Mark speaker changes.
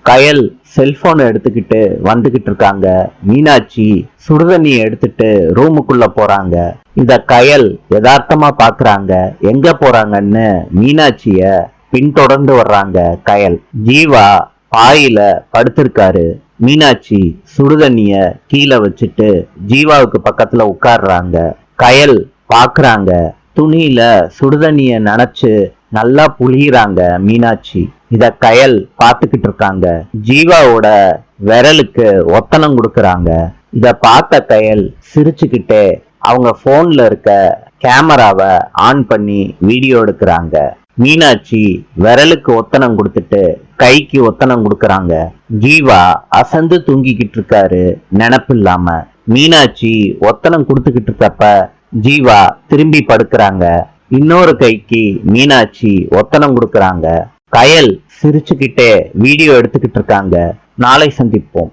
Speaker 1: கயல் செல்போனை எடுத்துக்கிட்டு வந்துகிட்டு இருக்காங்க. மீனாட்சி சுடுதண்ணியை எடுத்துட்டு ரூமுக்குள்ள போறாங்க. இத கயல் யதார்த்தமா பாக்குறாங்க. எங்க போறாங்கன்னு மீனாட்சிய பின்தொடர்ந்து வர்றாங்க கயல். ஜீவா பாயில படுத்திருக்காரு. மீனாட்சி சுடுதண்ணிய கீழே வச்சுட்டு ஜீவாவுக்கு பக்கத்துல உட்கார்றாங்க. கயல் பாக்குறாங்க. துணியில சுடுதண்ணிய நனைச்சு நல்லா புளியறாங்க மீனாட்சி. இத கயல் பாத்துக்கிட்டு இருக்காங்க. ஜீவாவோட விரலுக்கு ஒத்தனம் கொடுக்கறாங்க. இத பார்த்த கயல் சிரிச்சுக்கிட்டே அவங்க போன்ல இருக்க கேமராவை ஆன் பண்ணி வீடியோ எடுக்கிறாங்க. மீனாட்சி விரலுக்கு ஒத்தனம் கொடுத்துட்டு கைக்கு ஒத்தனம் கொடுக்கறாங்க. ஜீவா அசந்து தூங்கிக்கிட்டு இருக்காரு நினப்பு இல்லாம. மீனாட்சி ஒத்தனம் கொடுத்துக்கிட்டு இருக்கப்ப ஜீவா திரும்பி படுக்கிறாங்க. இன்னொரு கைக்கு மீனாட்சி ஒத்தனம் கொடுக்கறாங்க. கயல் சிரிச்சுக்கிட்டே வீடியோ எடுத்துக்கிட்டு இருக்காங்க. நாளை சந்திப்போம்.